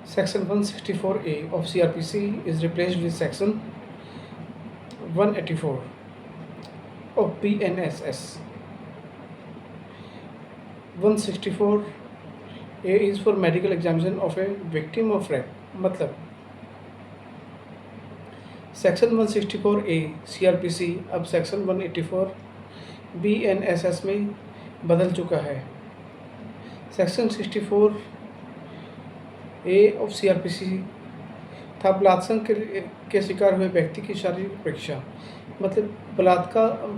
Section 164A of CRPC is replaced with Section 184 of BNSS. 164A is for medical examination of a victim of rape. मतलब section 164A CRPC अब section 184 BNSS में बदल चुका है। Section 64A of CRPC था बलात्संग के शिकार हुए व्यक्ति की शारीरिक परीक्षा। मतलब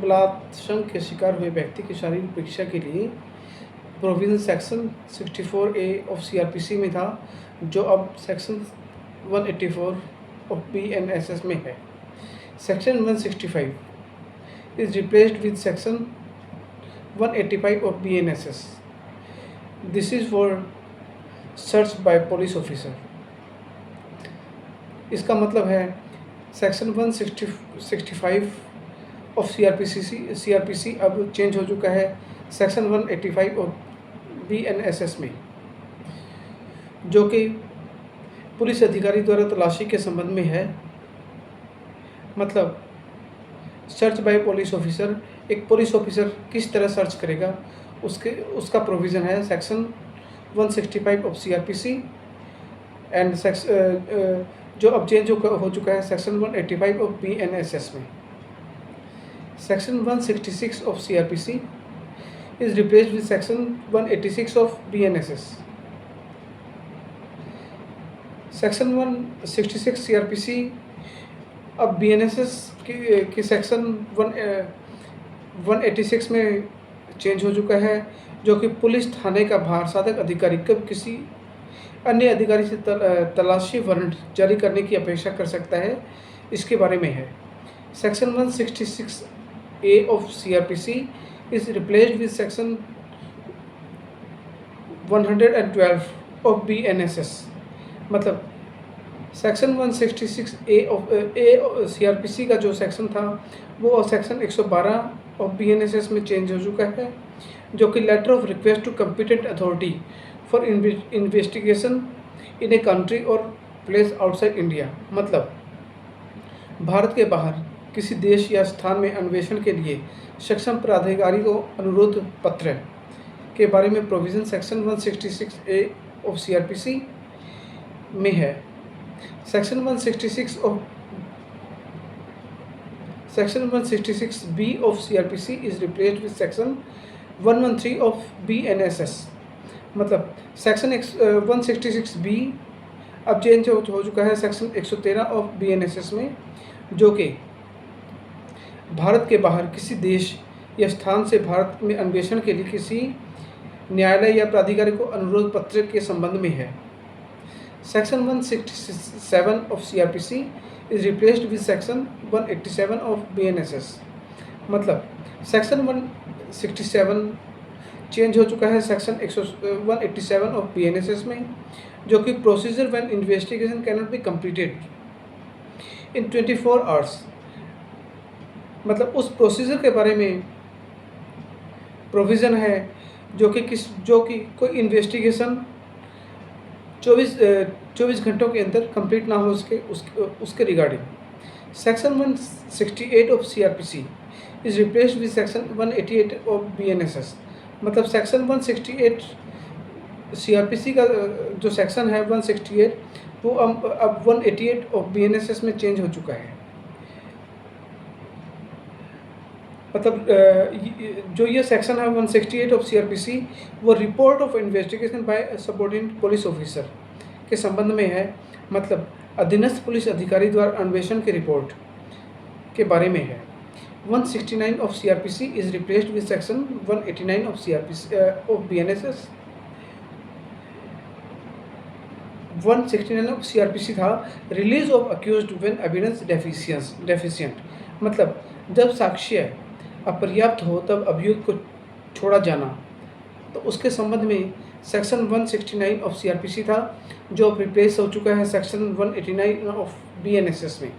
बलात्संग के शिकार हुए व्यक्ति की शारीरिक परीक्षा के लिए provision section 64A of CRPC में था, जो अब सेक्शन 184 ऑफ BNSS में है। Section 165 is replaced with section 185 of BNSS. This is for search by police officer. इसका मतलब है सेक्शन 165 ऑफ CRPC अब चेंज हो चुका है सेक्शन 185 ऑफ BNSS में, जो कि पुलिस अधिकारी द्वारा तलाशी के संबंध में है। मतलब सर्च बाय पुलिस ऑफिसर, एक पुलिस ऑफिसर किस तरह सर्च करेगा उसका प्रोविज़न है सेक्शन 165 ऑफ CRPC एंड जो अब चेंज हो चुका है सेक्शन 185 ऑफ BNSS में। Section 166 of CRPC is replaced with section 186 of BNSS। Section 166 CRPC अब BNSS की सेक्शन 186 में चेंज हो चुका है, जो कि पुलिस थाने का बाहर साधक अधिकारी कब किसी अन्य अधिकारी से तलाशी वारंट जारी करने की अपेक्षा कर सकता है, इसके बारे में है। Section 166A of CRPC is replaced with section 112 of BNSS। मतलब सेक्शन 166A ऑफ CRPC का जो सेक्शन था वो सेक्शन 112 ऑफ BNSS में चेंज हो चुका है, जो कि letter of request to competent authority for investigation in a country और प्लेस आउटसाइड इंडिया। मतलब भारत के बाहर किसी देश या स्थान में अन्वेषण के लिए सक्षम प्राधिकारी को अनुरोध पत्र के बारे में provision section 166A of CRPC में है। Section 166B of CRPC is replaced with section 113 of BNSS। मतलब सेक्शन 166B अब चेंज हो चुका है सेक्शन 113 ऑफ BNSS में, जो कि भारत के बाहर किसी देश या स्थान से भारत में अन्वेषण के लिए किसी न्यायालय या प्राधिकारी को अनुरोध पत्र के संबंध में है। Section 167 of CRPC is replaced with section 187 of BNSS। मतलब सेक्शन 167 चेंज हो चुका है सेक्शन 187 ऑफ BNSS में, जो कि procedure when investigation can not be completed in 24 hours. मतलब उस प्रोसीजर के बारे में प्रोविज़न है जो कि कोई इन्वेस्टिगेशन 24 घंटों के अंदर कंप्लीट ना हो उसके regarding. Section 168 of CRPC is replaced with section 188 of BNSS। मतलब सेक्शन 168 CRPC का जो सेक्शन है 168 वो अब 188 ऑफ BNSS में चेंज हो चुका है। मतलब जो ये सेक्शन है 168 ऑफ CRPC वो report of investigation by subordinate police officer के संबंध में है। मतलब अधीनस्थ पुलिस अधिकारी द्वारा अन्वेषण की रिपोर्ट के बारे में है। 169 of CRPC is replaced with section 189 of BNSS। 169 of CRPC था release of accused when evidence deficient. मतलब जब साक्ष्य अपर्याप्त हो तब अभियुक्त को छोड़ा जाना, तो उसके संबंध में सेक्शन 169 ऑफ CRPC था, जो अब रिप्लेस हो चुका है सेक्शन 189 ऑफ BNSS में।